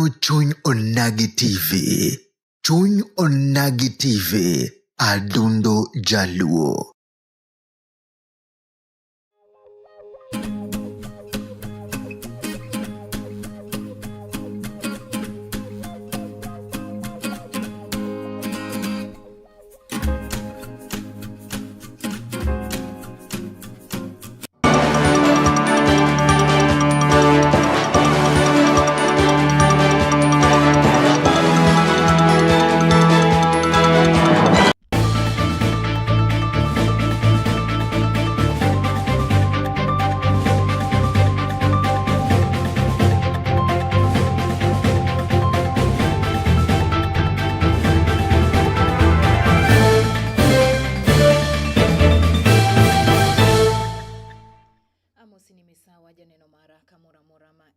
Mano chuny onagi TV. Chuny onagi TV. Adundo Jaluo.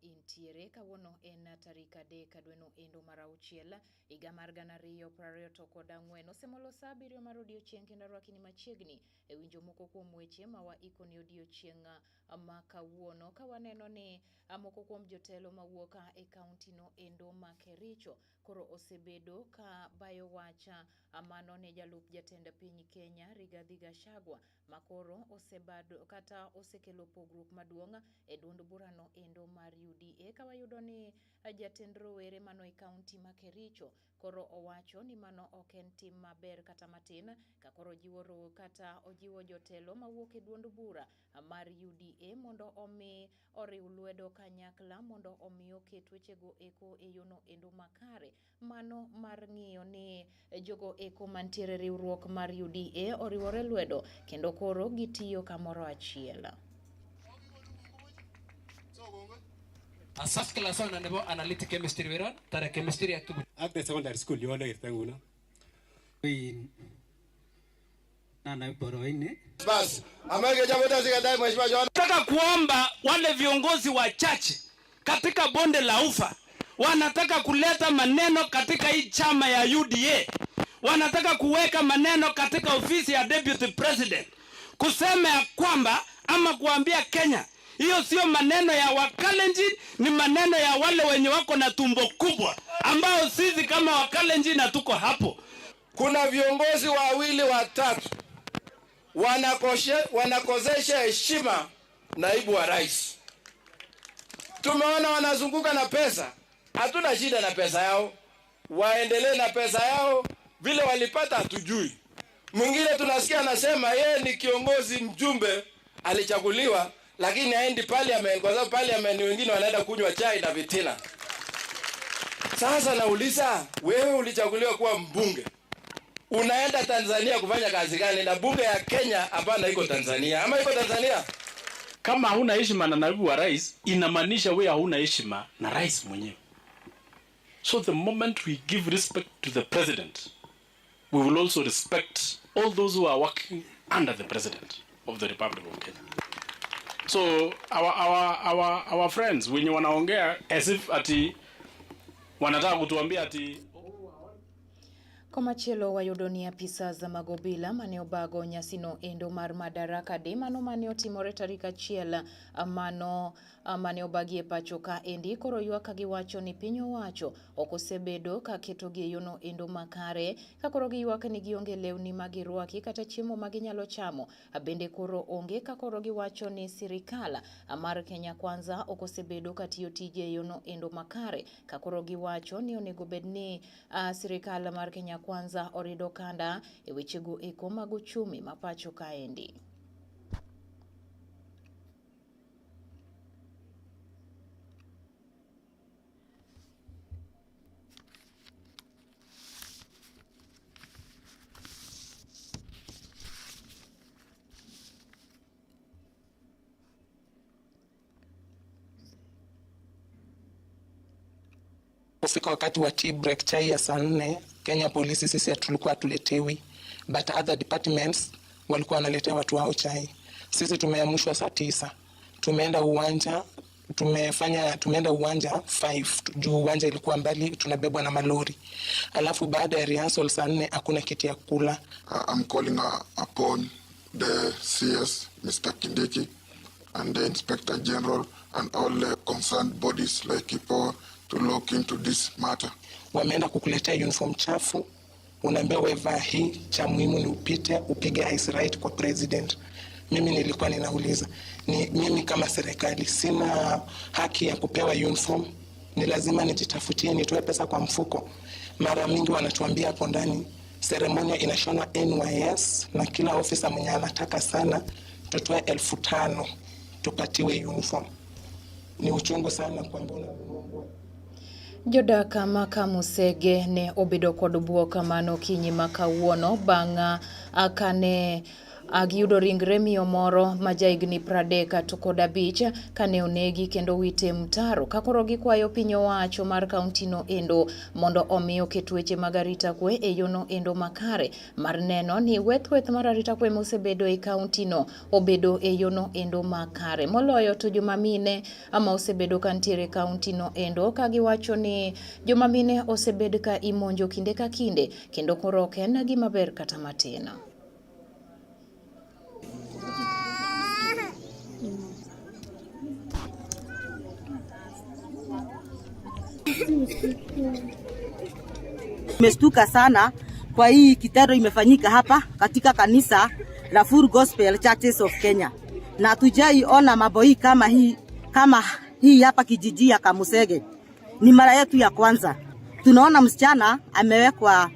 Intiere kawuono en tarik 3 dwe no endo mar auchiel higa mar 2024 osemolo saa 7 mar odiochieng' kendo rwakni machiegni e winjo moko kuom weche ma waikoni odiochieng' ma kawuono ka waneno ni moko kuom jotelo mawuok e kaunti no endo ma Kericho koro osebedo ka bayo wacha mano ne jalup jatend piny Kenya Rigathi Gachagua makoro osebado kata osekelo pogruok maduong' e duond burano endo mar UDA ka wayudo ni jatend rowere mano e kaunti ma Kericho koro owacho ni mano ok en tim maber kata matin ka koro ojiwo jotelo mawuok e duond bura mar UDA mondo omi oriw lwedo kanyakla mondo omi oket wechego eko e yono endo makare mano mar ng'iyo ni jogo eko mantiere riwruok mar UDA oriwore lwedo kendo koro gitiyo kamoro achiel. A first class on nebo analytic chemistry weron tara chemistry ya tugu after secondary school you wonder irtanguna na boroine bas amage jambo zikadai mheshimiwa John. Nataka kuomba wale viongozi wachache katika bonde la ufa wanataka kuleta maneno katika hii chama ya UDA, wanataka kuweka maneno katika ofisi ya deputy president kusema ya kwamba ama kuambia Kenya hiyo sio maneno ya Wakalenjin, ni maneno ya wale wenye wako na tumbo kubwa ambao sisi kama Wakalenjin na tuko hapo. Kuna viongozi wawili watatu wanakosesha heshima naibu wa rais. Tumeona wanazunguka na pesa. Hatuna shida na pesa yao. Waendelee na pesa yao vile walipata hatujui. Mwingine tunasikia anasema yeye ni kiongozi mjumbe alichaguliwa lakini haendi parliament kwa sababu parliament wengine wanaenda kunywa chai na vitina. Sasa nauliza wewe ulichaguliwa kuwa mbunge. Unaenda Tanzania kufanya kazi gani na bunge ya Kenya hapana iko Tanzania ama iko Tanzania? Kama huna heshima na naibu wa rais inamaanisha wewe huna heshima na rais mwenyewe. So the moment we give respect to the president, we will also respect all those who are working under the president of the Republic of Kenya. So our friends wenye wanaongea as if ati wanataka kutuambia ati Komachielo wayudo ni apisa za magobila mane obago nyasino endo mar Madaraka Day mano mane otimore tarik 1 mane obagie pacho ka endi koro ywaka giwacho ni piny owacho okosebedo ka keto gi yono endo makare ka koro giywaka ni gionge lewni magirwaki kata chiemo maginyalo chamo bende koro onge ka koro giwacho ni sirikal mar Kenya Kwanza okosebedo ka tiyo tije yono endo makare ka koro giwacho ni onego bedni sirikal mar Kenya Kwanza orido kanda e wechego eko mag uchumi mapacho kaendi. Kufika wakati wa tea break chai ya saa 4 Kenya polisi sisi tulikuwa tuletewi, but other departments walikuwa wanaletea watu wao chai. Sisi tumeamshwa saa 9. Tumeenda uwanja 5 juu uwanja ilikuwa mbali, tunabebwa na malori. Alafu baada ya rehearsal saa 4 hakuna kitu ya kula. I'm calling upon the CS Mr. Kindiki and the Inspector General and all the concerned bodies like IPOA to look into this matter. Wameenda kukuletea uniform chafu, unaambia wevaa hii, cha muhimu ni upige ice right kwa president. Mimi nilikuwa ninauliza, mimi kama serikali sina haki ya kupewa uniform? Ni lazima nijitafutie, nitoe pesa kwa mfuko? Mara mingi wanatuambia hapo ndani seremonia inashona NYS na kila ofisa mwenye anataka sana tutoe 5,000 tupatiwe uniform. Ni uchungu sana kwa mbona Jodak ma Kamusege ne obedo kod buok mano kinyi ma kawuono bang' kane agiyudo ringre miyo moro ma jahigni 35 kane onegi kendo wite mtaro. Kakoro gikwayo piny owacho mar kaunti no endo mondo omi oket weche mag arita kwe e yono endo makare mar neno ni weth mar arita kwe mosebedo e kaunti no obedo e yono endo makare. Moloyo to joma mine ama osebedo kantiere kaunti no endo ka giwacho ni joma mine osebed ka imonjo kinde ka kinde kendo koro ok en gima ber kata matin. Tumestuka sana kwa hii kitendo imefanyika hapa katika kanisa la Full Gospel Churches of Kenya. Na hatujaiona mambo hii kama hii hapa kijiji ya Kamusege. Ni mara yetu ya kwanza. Tunaona msichana amewekwa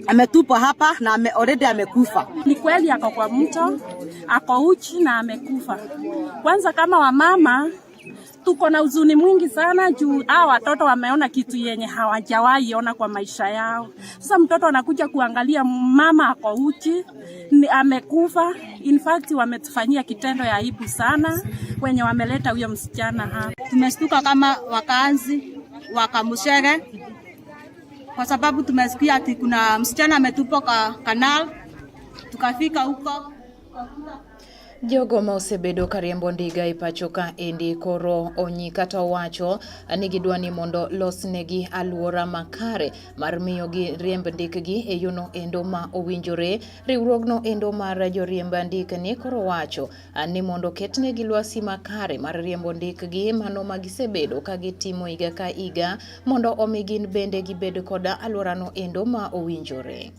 ametupwa hapa na already amekufa. Ni kweli ako kwa mto, ako uchi na amekufa. Kwanza kama wamama tuko na huzuni mwingi sana juu hao watoto wameona kitu yenye hawajawahi ona kwa maisha yao. Sasa mtoto anakuja kuangalia mama ako uchi, amekufa. In fact wametufanyia kitendo ya aibu sana wenye wameleta huyo msichana hapa. Tumestuka kama wakaanzi wa Kamusege kwa sababu tumesikia ati kuna msichana ametupwa kwa kanal. Tukafika huko jogo ma osebedo kariembo ndiga e pacho ka endi koro onyi kata owacho ni gidwani mondo losnegi aluora makare mar miyo gi riemb ndikgi e yono endo ma owinjore. Riwruogno endo mar joriemb ndikni koro wacho ni mondo ketnegi lwasi makare mar riembo ndikgi mano ma gisebedo ka gitimo higa ka higa mondo omi gin bende gibed kod aluorano endo ma owinjore.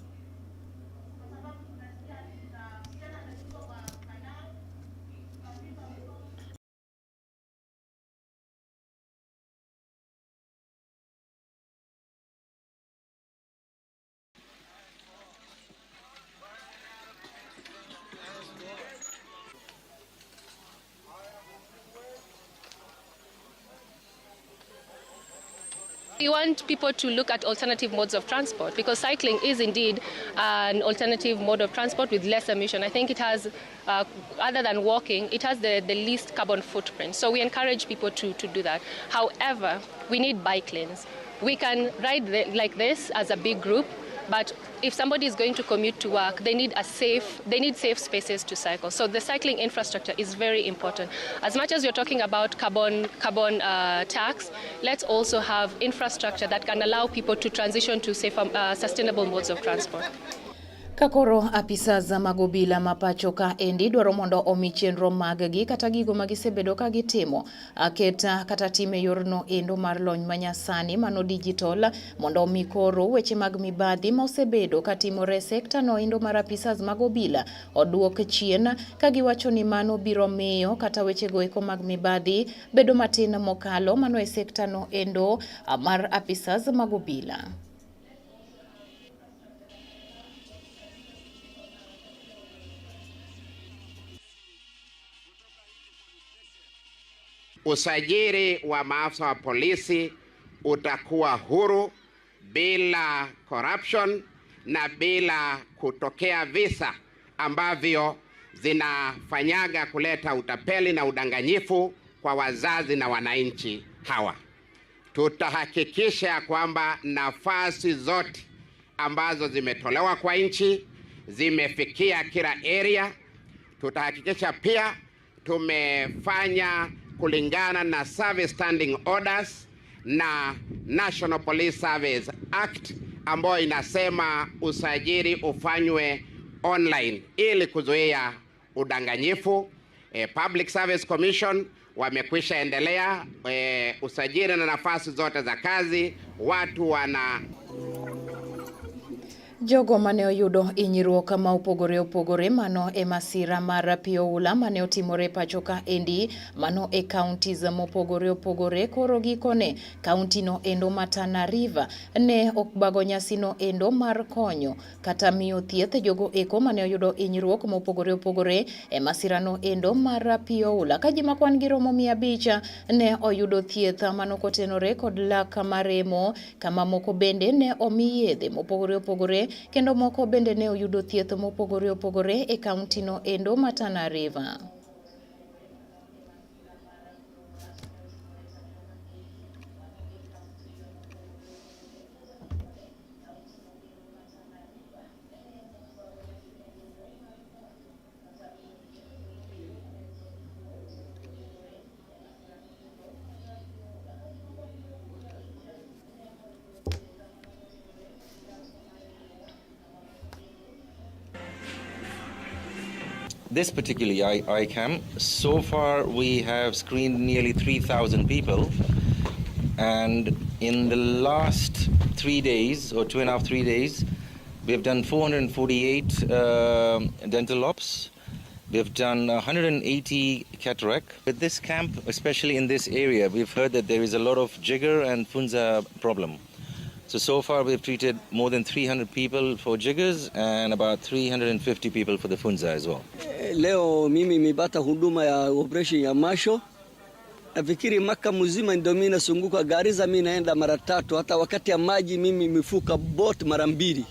We want people to look at alternative modes of transport because cycling is indeed an alternative mode of transport with less emission. I think it has, other than walking, it has the least carbon footprint. So we encourage people to do that. However, we need bike lanes. We can ride like this as a big group, but if somebody is going to commute to work, they need safe spaces to cycle. So the cycling infrastructure is very important. As much as you're talking about carbon tax, let's also have infrastructure that can allow people to transition to safer, sustainable modes of transport. Kakoro apisa za magobila mapacho ka endi dwaro mondo omi chenro mag-gi kata gigo magisebedo ka gitimo aketa kata time yorno endo mar lony manyasani mano digital mondo omi koro weche mag mibadhi ma osebedo katimore sekta no endo mar apisa magobila oduok chien ka giwacho ni mano biro miyo kata weche go eko mag mibadhi bedo matin mokalo mano e sekta no endo mar apisa magobila. Usajili wa maafisa wa polisi utakuwa huru bila corruption na bila kutokea visa ambavyo zinafanyaga kuleta utapeli na udanganyifu kwa wazazi na wananchi hawa. Tutahakikisha kwamba nafasi zote ambazo zimetolewa kwa nchi zimefikia kila area. Tutahakikisha pia tumefanya kulingana na Service Standing Orders na National Police Service Act ambayo inasema usajili ufanywe online ili kuzuia udanganyifu. Public Service Commission wamekwisha endelea usajili na nafasi zote za kazi. Watu wana jogo mane oyudo hinyruok ma opogore mano e masira mar pi oula mane otimore pachoka endi mano e counties mopogore koro gikone county no endo ma Tana River ne okbago nyasi no endo mar konyo kata miyo thieth jogo eko mane oyudo hinyruok mopogore e masira no endo mar pi oula ka ji makwan gi romo 500 ne oyudo thieth mano kotenore kod lak maremo kama moko bende ne omi yedhe mopogore kendo moko bende ne oyudo thieth mopogore e county no endo ma Tana River. This particular ICAM, so far we have screened nearly 3,000 people, and in the last 3 days, or 2.5, 3 days, we have done 448 dental ops. We have done 180 cataract. With this camp, especially in this area, we've heard that there is a lot of jigger and funza problem. So far we've treated more than 300 people for jiggers and about 350 people for the funza as well. Leo mimi nimepata huduma ya operation ya macho. Nafikiri maka mzima ndio mimi nasunguka Garissa, mimi naenda mara 3, hata wakati ya maji mimi mifuka boat mara 2.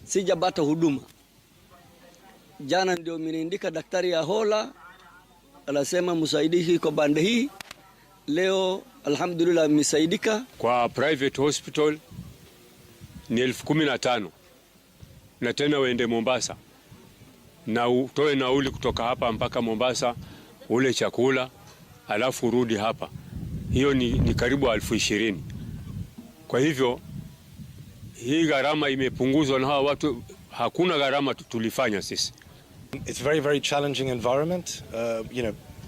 Sijapata huduma. Jana ndio mniandika daktari ya Hola anasema msaidishi kwa bande hii. Leo alhamdulillah misaidika. Kwa private hospital ni 15,000 na tena uende Mombasa na utoe nauli kutoka hapa mpaka Mombasa, ule chakula alafu urudi hapa. Hiyo ni karibu 20,000. Kwa hivyo hii gharama imepunguzwa na hawa watu, hakuna gharama tulifanya sisi. It's very challenging environment.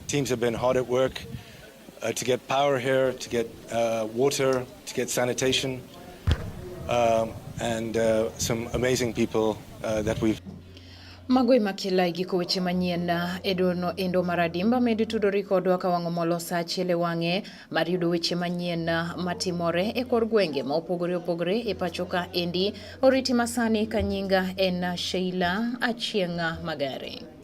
Teams have been hard at work to get power here, to get water, to get sanitation, and some amazing people that we've. Magoi makila igiko weche manyien edono endo maradimba medu tudori kodwa kawango molosa chele wange mariudo weche manyien matimore e kor gwenge ma opogore e pachoka endi oriti masani kanyinga en Sheila Achienga Magare.